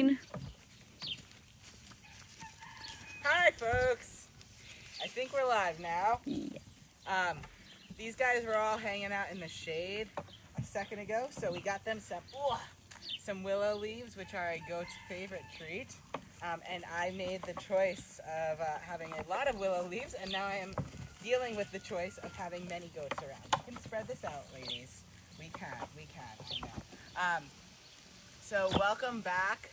screen. Hi, folks. I think we're live now. Yeah. These guys were all hanging out in the shade a second ago, so we got them some willow leaves, which are a goat's favorite treat. And I made the choice of having a lot of willow leaves, and now I am dealing with the choice of having many goats around. We can spread this out, ladies. We can, I know. So welcome back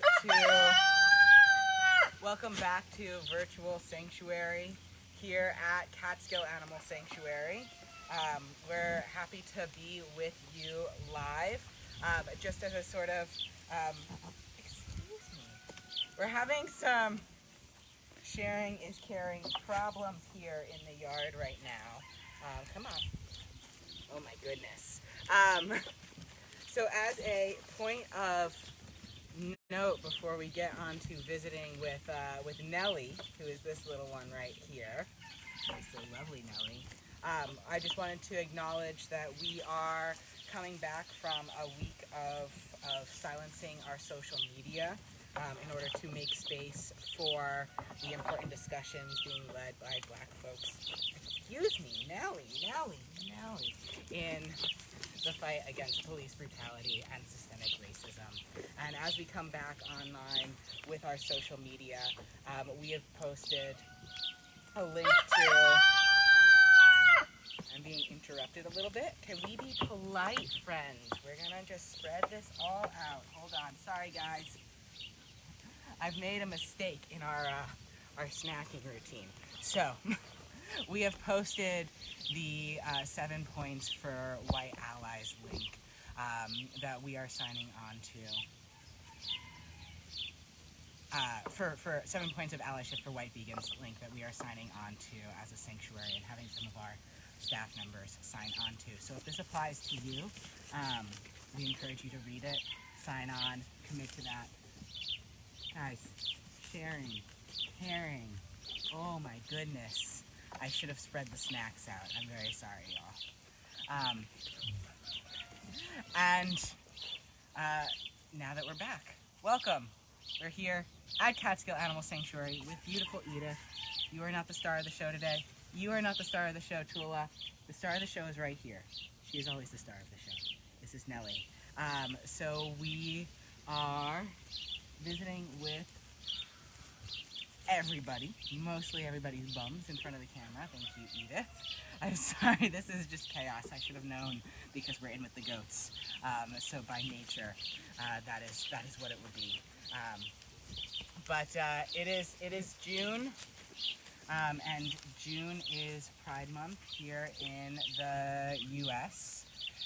to Virtual Sanctuary here at Catskill Animal Sanctuary. We're happy to be with you live. Just as a sort of, excuse me, we're having some sharing is caring problems here in the yard right now. Come on. Oh my goodness. So as a point of note before we get on to visiting with Nellie, who is this little one right here. She's so lovely, Nellie. I just wanted to acknowledge that we are coming back from a week of silencing our social media in order to make space for the important discussions being led by Black folks. Excuse me, Nellie, in the fight against police brutality and systemic racism. And as we come back online with our social media, we have posted a link to... I'm being interrupted a little bit. Can we be polite, friends? We're gonna just spread this all out. Hold on, sorry guys. I've made a mistake in our snacking routine. So, we have posted the 7 points for white allies link that we are signing on to. For 7 points of allyship for white vegans link that we are signing on to as a sanctuary and having some of our staff members sign on to. So if this applies to you, we encourage you to read it, sign on, commit to that. Guys, sharing, caring. Oh my goodness. I should have spread the snacks out. I'm very sorry, y'all. Now that we're back, welcome. We're here at Catskill Animal Sanctuary with beautiful Edith. You are not the star of the show today. You are not the star of the show, Tula. The star of the show is right here. She is always the star of the show. This is Nellie. So we are visiting with everybody, mostly everybody's bums in front of the camera. Thank you, Edith. I'm sorry, this is just chaos. I should have known because we're in with the goats. So by nature, that is what it would be. But it is June, and June is Pride Month here in the U.S.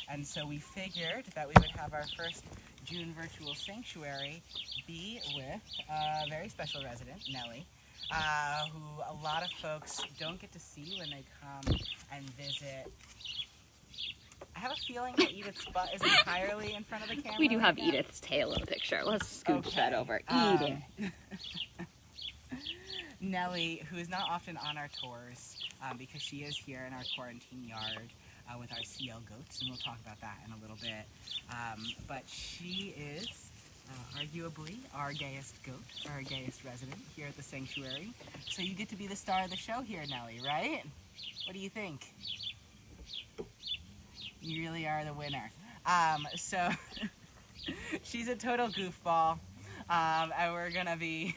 And so we figured that we would have our first June virtual sanctuary be with a very special resident, Nellie, who a lot of folks don't get to see when they come and visit. I have a feeling that Edith's butt is entirely in front of the camera. We do have Edith's tail in the picture. Let's scooch that over. Edith. Nellie, who is not often on our tours because she is here in our quarantine yard with our CL goats, and we'll talk about that in a little bit. But she is arguably our gayest goat, our gayest resident here at the sanctuary. So you get to be the star of the show here, Nellie, right? What do you think? You really are the winner. So she's a total goofball, and we're gonna be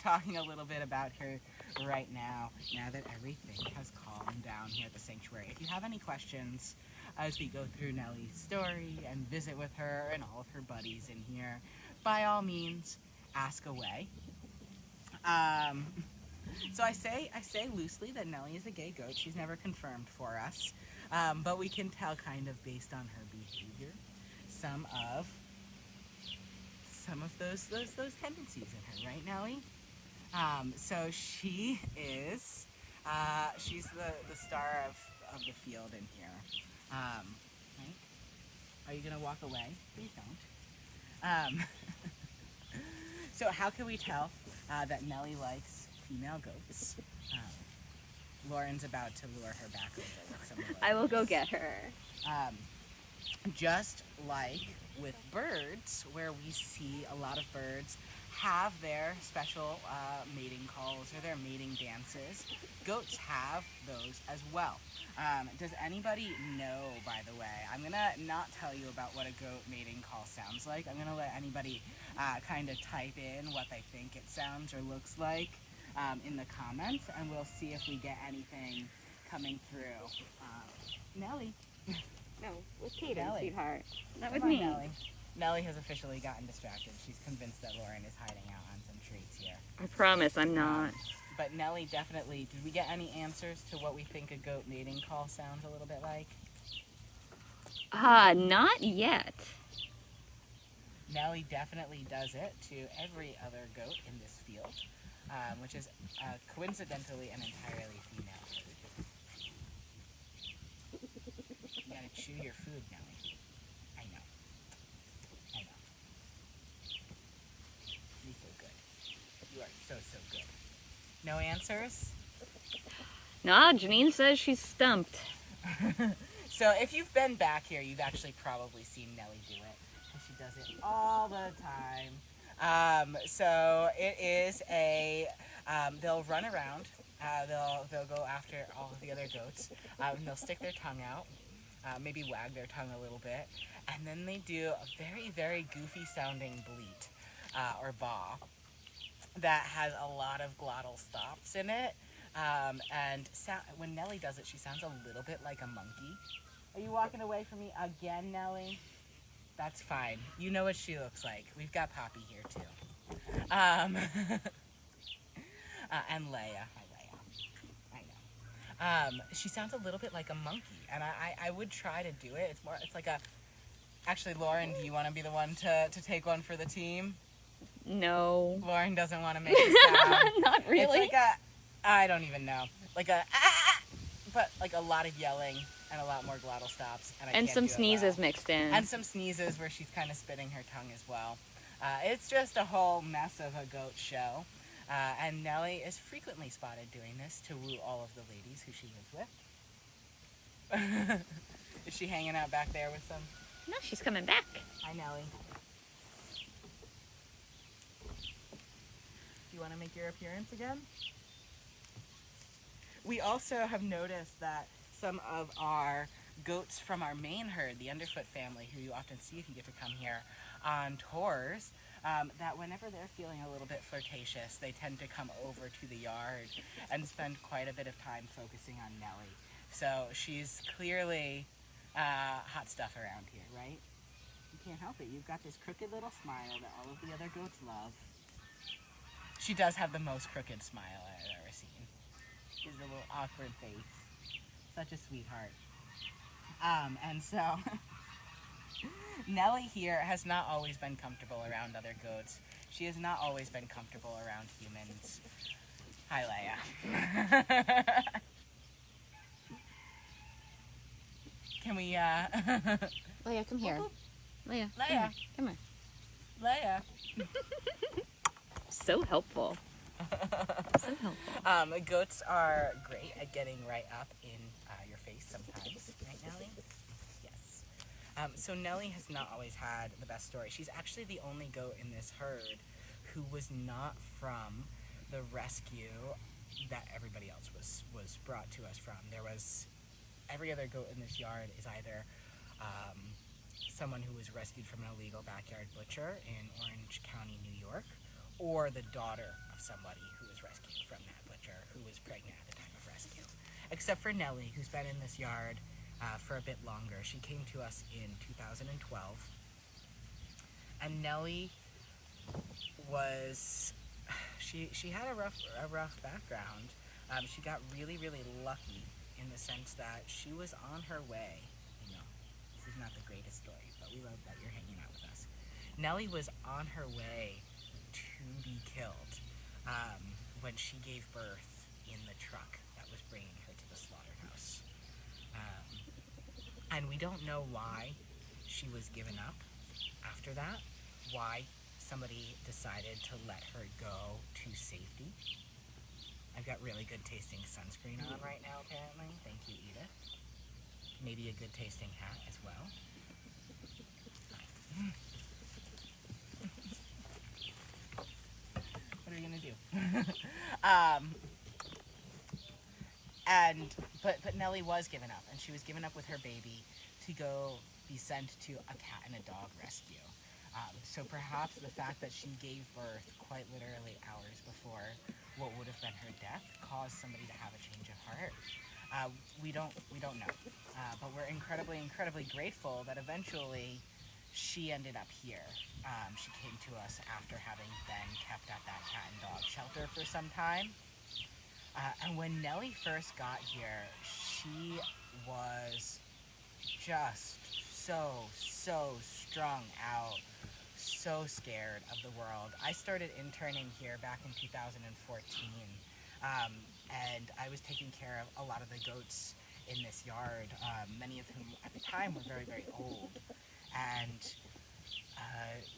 talking a little bit about her right now that everything has calmed down here at the sanctuary. If you have any questions as we go through Nellie's story and visit with her and all of her buddies in here, by all means, ask away. So I say loosely that Nellie is a gay goat. She's never confirmed for us, but we can tell kind of based on her behavior some of those tendencies in her, right, Nellie? So she is she's the star of the field in here. Right? Are you gonna walk away? Please don't. So how can we tell that Nellie likes female goats? Lauren's about to lure her back over with some of those. I will go get her. Just like with birds, where we see a lot of birds have their special mating calls or their mating dances, goats have those as well. Does anybody know, by the way? I'm going to not tell you about what a goat mating call sounds like. I'm going to let anybody kind of type in what they think it sounds or looks like in the comments, and we'll see if we get anything coming through. Nellie. No, with Kaden, Nellie. sweetheart. Not Come with on, me. Nellie. Nellie has officially gotten distracted. She's convinced that Lauren is hiding out on some treats here. I promise I'm not. But Nellie definitely, did we get any answers to what we think a goat mating call sounds a little bit like? Not yet. Nellie definitely does it to every other goat in this field, which is coincidentally an entirely female herd. You gotta chew your food, Nellie. I know. I know. You're so good. You are so, so good. No answers? Nah, Janine says she's stumped. So if you've been back here, you've actually probably seen Nellie do it. And she does it all the time. So it is they'll run around. They'll go after all of the other goats. And they'll stick their tongue out. Maybe wag their tongue a little bit. And then they do a very, very goofy sounding bleat or baa that has a lot of glottal stops in it. When Nellie does it, she sounds a little bit like a monkey. Are you walking away from me again, Nellie? That's fine. You know what she looks like. We've got Poppy here too. And Leia. Hi, Leia. I know. She sounds a little bit like a monkey, and I would try to do it. It's like a. Actually, Lauren, do you want to be the one to take one for the team? No. Lauren doesn't want to make a sound. Not really. It's like I don't even know. Like but like a lot of yelling and a lot more glottal stops. And And some sneezes mixed in. And some sneezes where she's kind of spitting her tongue as well. It's just a whole mess of a goat show. And Nellie is frequently spotted doing this to woo all of the ladies who she lives with. Is she hanging out back there with some? No, she's coming back. Hi, Nellie. Do you want to make your appearance again? We also have noticed that some of our goats from our main herd, the Underfoot family, who you often see if you get to come here on tours, that whenever they're feeling a little bit flirtatious, they tend to come over to the yard and spend quite a bit of time focusing on Nellie. So she's clearly hot stuff around here, right? You can't help it. You've got this crooked little smile that all of the other goats love. She does have the most crooked smile I've ever seen. She's a little awkward face. Such a sweetheart. And so, Nellie here has not always been comfortable around other goats. She has not always been comfortable around humans. Hi, Leia. Can we, Leia, come here. Leia. Leia. Come here. Leia. So helpful. So helpful. Goats are great at getting right up in your face sometimes, right, Nellie? Yes. So Nellie has not always had the best story. She's actually the only goat in this herd who was not from the rescue that everybody else was brought to us from. There was every other goat in this yard is either someone who was rescued from an illegal backyard butcher in Orange County, New York, or the daughter of somebody who was rescued from that butcher who was pregnant at the time of rescue. Except for Nellie, who's been in this yard for a bit longer. She came to us in 2012. And Nellie was, she had a rough background. She got really, really lucky in the sense that she was on her way. You know, this is not the greatest story, but we love that you're hanging out with us. Nellie was on her way to be killed when she gave birth in the truck that was bringing her to the slaughterhouse. And we don't know why she was given up after that, why somebody decided to let her go to safety. I've got really good tasting sunscreen on right now, apparently. Thank you, Edith. Maybe a good tasting hat as well. But Nellie was given up, and she was given up with her baby to go be sent to a cat and a dog rescue. So perhaps the fact that she gave birth quite literally hours before what would have been her death caused somebody to have a change of heart. We don't know, but we're incredibly grateful that eventually she ended up here. She came to us after having been kept at that cat and dog shelter for some time. And when Nellie first got here, she was just so strung out, so scared of the world. I started interning here back in 2014, and I was taking care of a lot of the goats in this yard, many of whom at the time were very old. And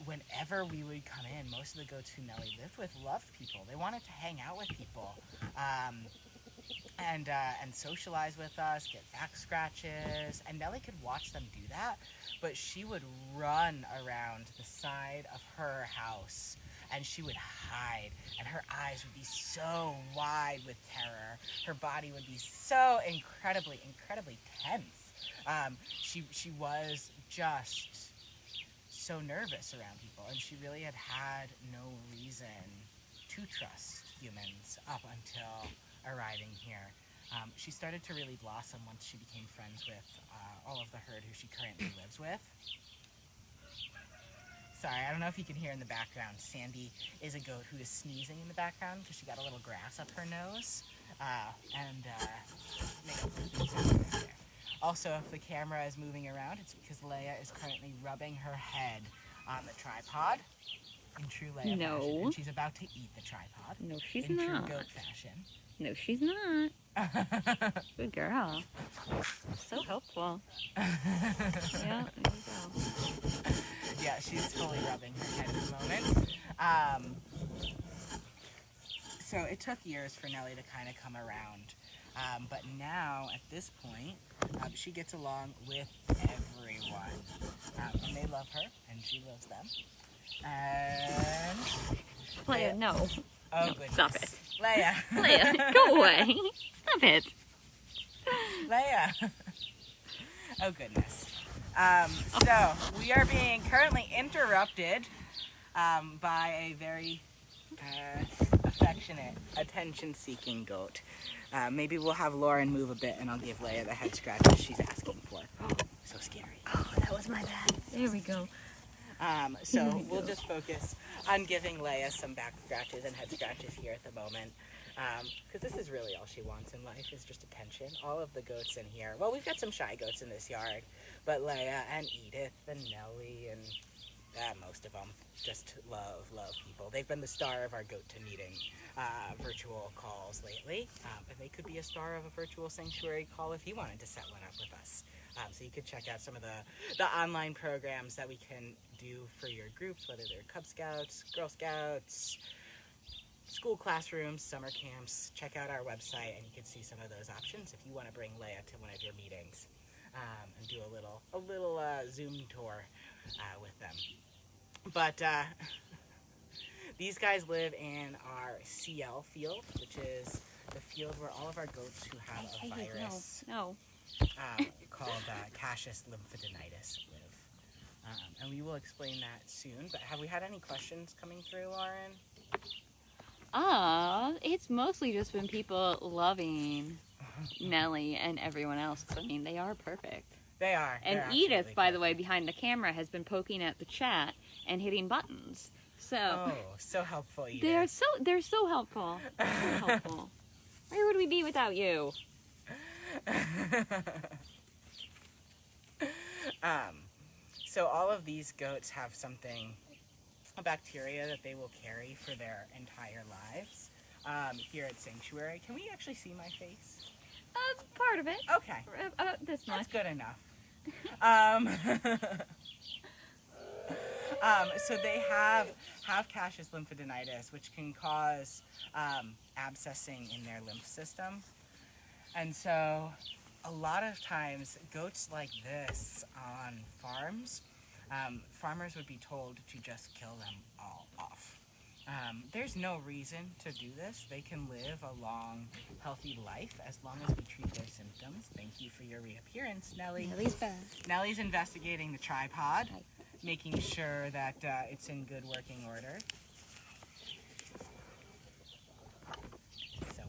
whenever we would come in, most of the goats who Nellie lived with loved people. They wanted to hang out with people, and socialize with us, get back scratches, and Nellie could watch them do that, but she would run around the side of her house, and she would hide, and her eyes would be so wide with terror. Her body would be so incredibly tense. She was just so nervous around people, and she really had no reason to trust humans up until arriving here. She started to really blossom once she became friends with all of the herd who she currently lives with. Sorry, I don't know if you can hear in the background, Sandy is a goat who is sneezing in the background because she got a little grass up her nose, and makes a sound right there. Also, if the camera is moving around, it's because Leia is currently rubbing her head on the tripod in true Leia fashion, and she's about to eat the tripod. No, she's in not. true goat fashion. No, she's not. Good girl. So helpful. Yeah, there you go. Yeah, she's fully rubbing her head at the moment. So it took years for Nellie to kind of come around. But now, at this point, she gets along with everyone. And they love her, and she loves them. And... Leia, no. Oh, No, goodness. stop it. Leia. Leia, go away. Stop it. Leia. Oh, goodness. So, we are being currently interrupted by a very affectionate, attention-seeking goat. Maybe we'll have Lauren move a bit, and I'll give Leia the head scratches she's asking for. So scary. Oh, that was my bad. There we go. So we'll just focus on giving Leia some back scratches and head scratches here at the moment. Because this is really all she wants in life, is just attention. All of the goats in here, well, we've got some shy goats in this yard, but Leia and Edith and Nellie and most of them just love people. They've been the star of our Goat to Meeting virtual calls lately, and they could be a star of a virtual sanctuary call if you wanted to set one up with us. So you could check out some of the online programs that we can do for your groups, whether they're Cub Scouts, Girl Scouts, school classrooms, summer camps. Check out our website and you can see some of those options if you want to bring Leia to one of your meetings and do a little Zoom tour with them. But these guys live in our CL field, which is the field where all of our goats who have a virus called Cassius lymphadenitis live. And we will explain that soon. But have we had any questions coming through, Lauren? It's mostly just been people loving Nellie and everyone else. I mean, they are perfect. They are. And Edith, by the way, behind the camera, has been poking at the chat and hitting buttons. So so helpful, Edith. They're so helpful. So helpful. Where would we be without you? So all of these goats have a bacteria that they will carry for their entire lives here at Sanctuary. Can we actually see my face? Part of it. Okay. This much. That's good enough. So they have Cassius lymphadenitis, which can cause abscessing in their lymph system. And so a lot of times, goats like this on farms, farmers would be told to just kill them all off. there's no reason to do this. They can live a long, healthy life as long as we treat their symptoms. Thank you for your reappearance, Nellie. Nellie's back. Nellie's investigating the tripod, Hi. making sure that it's in good working order. So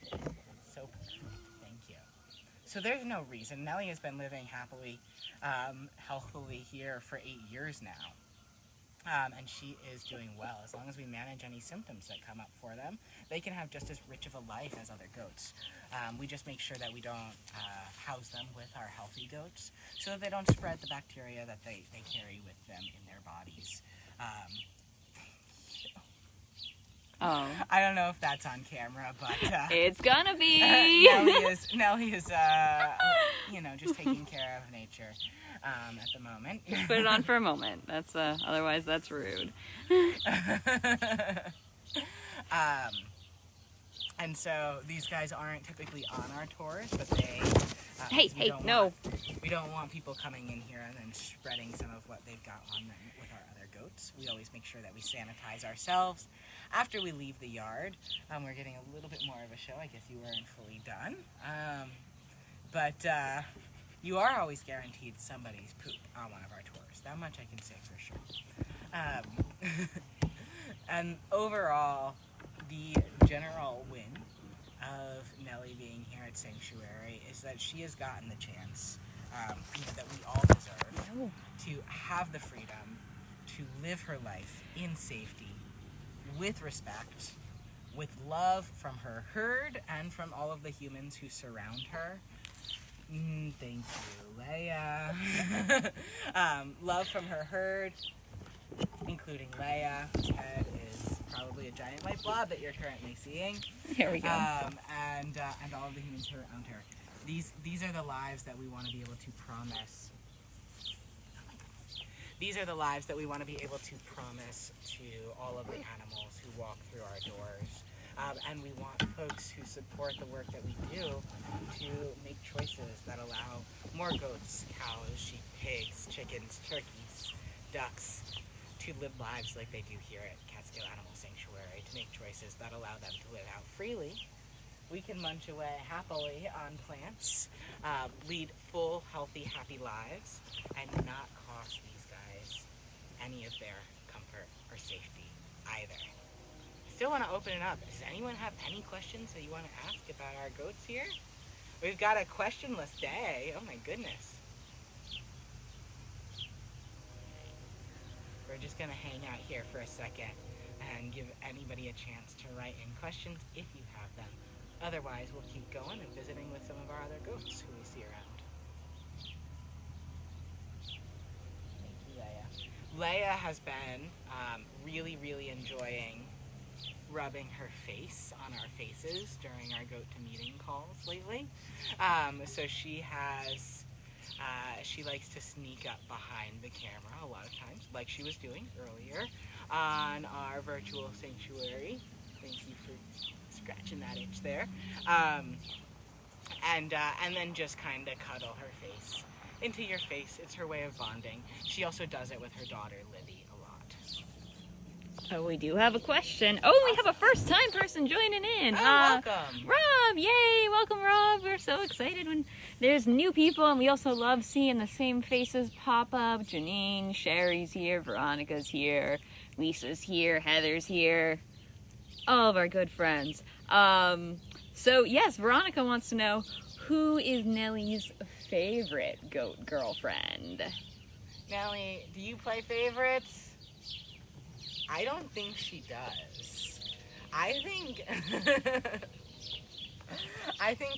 perfect. So perfect. Thank you. So there's no reason. Nellie has been living happily, healthily here for 8 years now. And she is doing well. As long as we manage any symptoms that come up for them, they can have just as rich of a life as other goats. We just make sure that we don't house them with our healthy goats so that they don't spread the bacteria that they carry with them in their bodies. Oh. I don't know if that's on camera, but It's gonna be. Nellie is just taking care of nature at the moment. Just put it on for a moment. That's otherwise that's rude. And so these guys aren't typically on our tours, but they. We don't want people coming in here and then spreading some of what they've got on them with our other goats. We always make sure that we sanitize ourselves after we leave the yard. We're getting a little bit more of a show. I guess you weren't fully done. But you are always guaranteed somebody's poop on one of our tours. That much I can say for sure. And overall, the general win of Nellie being here at Sanctuary is that she has gotten the chance that we all deserve to have the freedom to live her life in safety, with respect, with love from her herd and from all of the humans who surround her. Thank you, Leia. Love from her herd, including Leia, whose head is probably a giant white blob that you're currently seeing. Here we go. And all of the humans who are around her. These are the lives that we want to be able to promise. These are the lives that we want to be able to promise to all of the animals who walk through our doors. And we want folks who support the work that we do to make choices that allow more goats, cows, sheep, pigs, chickens, turkeys, ducks to live lives like they do here at Catskill Animal Sanctuary, to make choices that allow them to live out freely. We can munch away happily on plants, lead full, healthy, happy lives, and not cost these guys any of their comfort or safety either. Still want to open it up. Does anyone have any questions that you want to ask about our goats here? We've got a questionless day. Oh my goodness. We're just going to hang out here for a second and give anybody a chance to write in questions if you have them. Otherwise, we'll keep going and visiting with some of our other goats who we see around. Thank you, Leia. Leia has been really, really enjoying rubbing her face on our faces during our goat to meeting calls lately. So she likes to sneak up behind the camera a lot of times, like she was doing earlier on our virtual sanctuary. Thank you for scratching that itch there. And then just kind of cuddle her face into your face. It's her way of bonding. She also does it with her daughter, Libby, a lot. Oh, we do have a question. Oh, we have a first-time person joining in. Welcome. Rob, yay! Welcome, Rob. We're so excited when there's new people, and we also love seeing the same faces pop up. Janine, Sherry's here, Veronica's here, Lisa's here, Heather's here. All of our good friends. So, yes, Veronica wants to know, who is Nellie's favorite goat girlfriend? Nellie, do you play favorites? I don't think she does. I think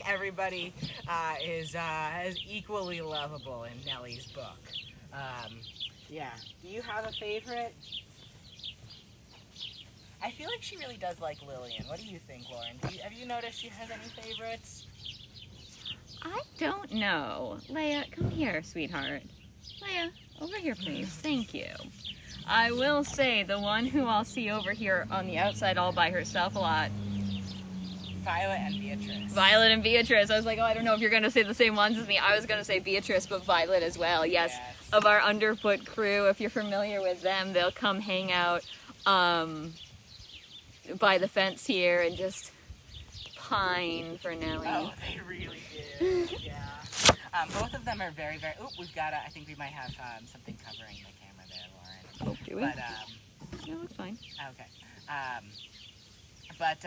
everybody is equally lovable in Nellie's book. Yeah. Do you have a favorite? I feel like she really does like Lillian. What do you think, Lauren? Have you noticed she has any favorites? I don't know. Leia, come here, sweetheart. Leia, over here, please. Thank you. I will say, the one who I'll see over here on the outside all by herself a lot. Violet and Beatrice. Violet and Beatrice. I was like, oh, I don't know if you're going to say the same ones as me. I was going to say Beatrice, but Violet as well. Yes. Of our Underfoot crew, if you're familiar with them, they'll come hang out by the fence here and just pine for Nellie. Oh, they really do. Yeah. Both of them are very, very. Oh, we've got. I think we might have something covering the camera there, Lauren. Oh, do we? But no, it's fine. okay. But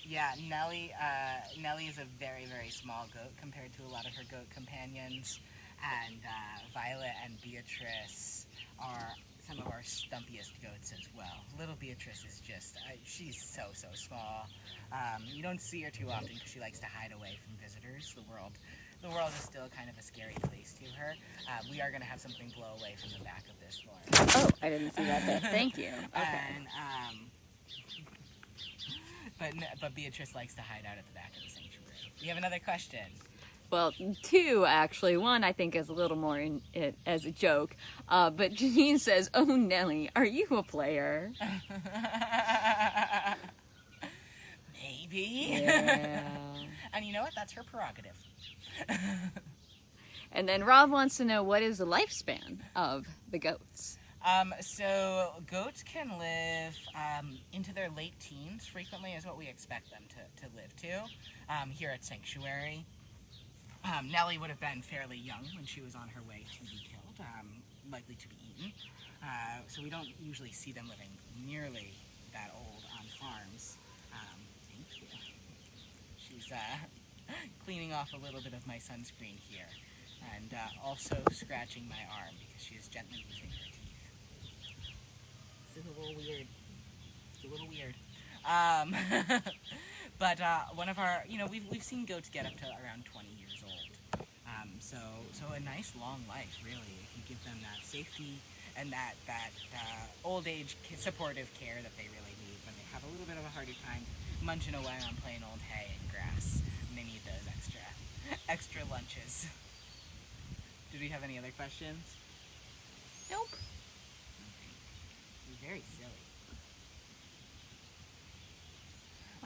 yeah, Nellie is a very, very small goat compared to a lot of her goat companions, and Violet and Beatrice are some of our stumpiest goats as well. Little Beatrice is just, she's so small. You don't see her too often because she likes to hide away from visitors. The world is still kind of a scary place to her. We are going to have something blow away from the back of this, Lauren. Oh, I didn't see that bit. Thank you. Okay. And, but Beatrice likes to hide out at the back of the sanctuary. We have another question. Well, two actually. One I think is a little more in it as a joke. But Janine says, "Oh Nellie, are you a player?" Maybe. Yeah. And you know what? That's her prerogative. And then Rob wants to know, what is the lifespan of the goats? So goats can live into their late teens. Frequently is what we expect them to live to here at Sanctuary. Nellie would have been fairly young when she was on her way to be killed, likely to be eaten. So we don't usually see them living nearly that old on farms. Thank you. She's cleaning off a little bit of my sunscreen here, and also scratching my arm because she is gently using her teeth. This is a little weird. It's a little weird. But one of our, we've seen goats get up to around 20 years old. So a nice long life, really, if you give them that safety and that old age supportive care that they really need when they have a little bit of a harder time munching away on plain old hay and grass, and they need those extra lunches. Did we have any other questions? Nope. You're very silly.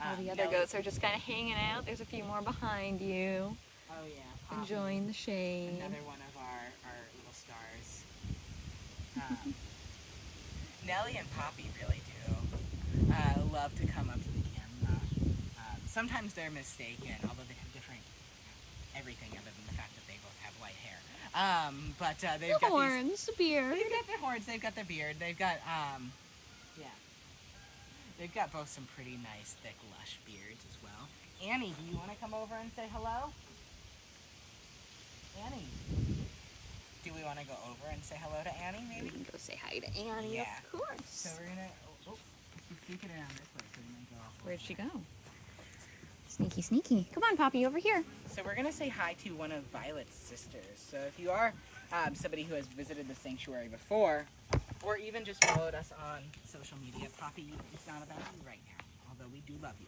All the other goats are just kind of hanging out. There's a few more behind you. Oh yeah. Poppy, enjoying the shade. another one of our little stars. Nellie and Poppy really do love to come up to the camera. Sometimes they're mistaken, although they have different everything other than the fact that they both have white hair. But they've got horns, the beard. They've got their horns. They've got their beard. They've got yeah. They've got both some pretty nice, thick, lush beards as well. Annie, do you want to come over and say hello? Annie. Do we want to go over and say hello to Annie, maybe? We can go say hi to Annie, Yeah. of course. So we're going to... Oh, she's sneaking around this way, so we might go off. Where'd she go? Sneaky, sneaky. Come on, Poppy, over here. So we're going to say hi to one of Violet's sisters. So if you are somebody who has visited the sanctuary before, or even just followed us on social media, Poppy, it's not about you right now, although we do love you.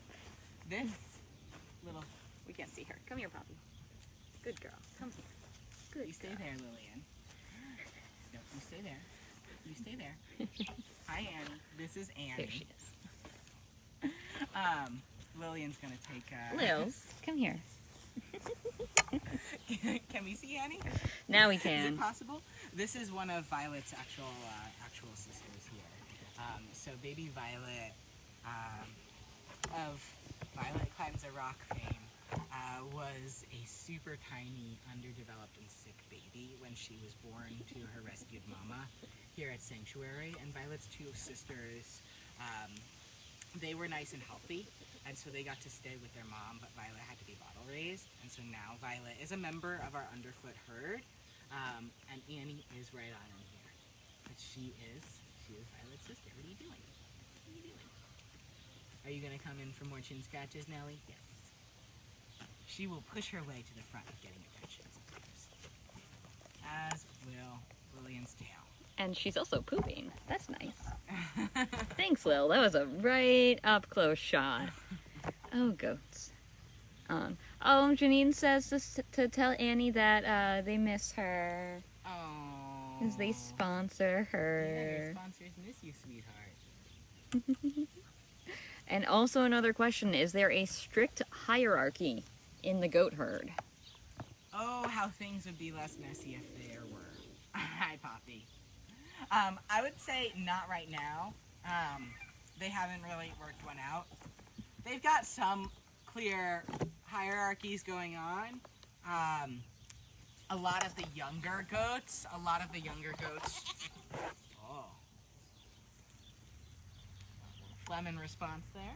This little... We can't see her. Come here, Poppy. Good girl. Come here. Good. You stay there, Lillian. No, you stay there. You stay there. Hi, Annie. This is Annie. There she is. Lillian's going to take... Lil, come here. Can we see Annie? Now we Is can. it possible? This is one of Violet's actual sisters here. So baby Violet of Violet Climbs a Rock fame was a super tiny, underdeveloped and sick baby when she was born to her rescued mama here at Sanctuary. And Violet's two sisters, they were nice and healthy, and so they got to stay with their mom, but Violet had to be bottle raised. And so now Violet is a member of our underfoot herd, and Annie is right on in here. But she is Violet's sister. What are you doing? What are you doing? Are you gonna come in for more chin scratches, Nellie? Yes. She will push her way to the front of getting attention sometimes. As will Lillian's tail. And she's also pooping. That's nice. Thanks, Lil. That was a right up close shot. Oh, goats. Oh, Janine says to tell Annie that they miss her. Oh. Because they sponsor Yeah, her. your sponsors miss you, sweetheart. And also another question, is there a strict hierarchy in the goat herd? Oh, how things would be less messy if there were. Hi, Poppy. I would say not right now. they haven't really worked one out. They've got some clear hierarchies going on. A lot of the younger goats, oh. Lemon response there.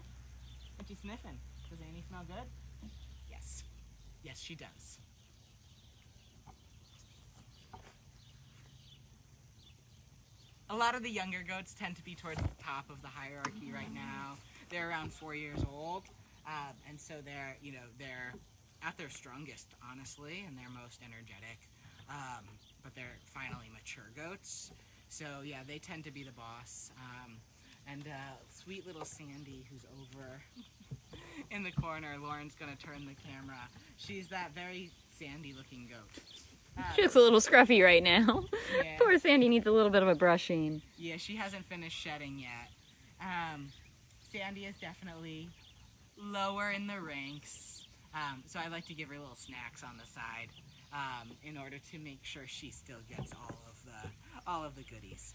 What you sniffing? Does Amy smell good? Yes. Yes, she does. A lot of the younger goats tend to be towards the top of the hierarchy right now. They're around 4 years old, and so they're at their strongest, honestly, and they're most energetic. But they're finally mature goats, so yeah, they tend to be the boss. And sweet little Sandy, who's over in the corner, Lauren's gonna turn the camera. She's that very Sandy-looking goat. She looks a little scruffy right now. Yeah. Poor Sandy needs a little bit of a brushing. Yeah, she hasn't finished shedding yet. Sandy is definitely lower in the ranks, so I like to give her little snacks on the side in order to make sure she still gets all of the goodies.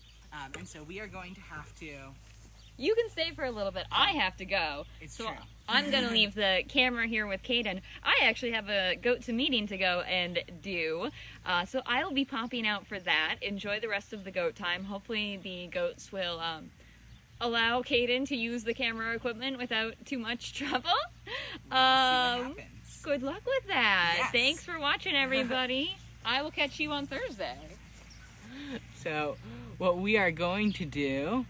And so we are going to have to. You can stay for a little bit. I have to go. It's so true. I'm going to leave the camera here with Kaden. I actually have a goat to meeting to go and do. So I'll be popping out for that. Enjoy the rest of the goat time. Hopefully the goats will allow Kaden to use the camera equipment without too much trouble. See what happens. Good luck with that. Yes. Thanks for watching, everybody. I will catch you on Thursday. So what we are going to do,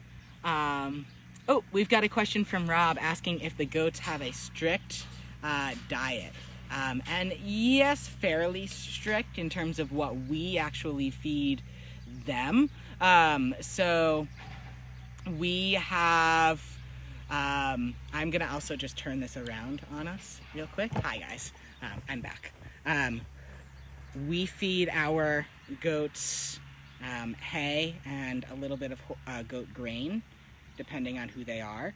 oh, we've got a question from Rob asking if the goats have a strict diet. And yes, fairly strict in terms of what we actually feed them. So we have, I'm gonna also just turn this around on us real quick. Hi guys, I'm back. We feed our goats hay and a little bit of goat grain, depending on who they are.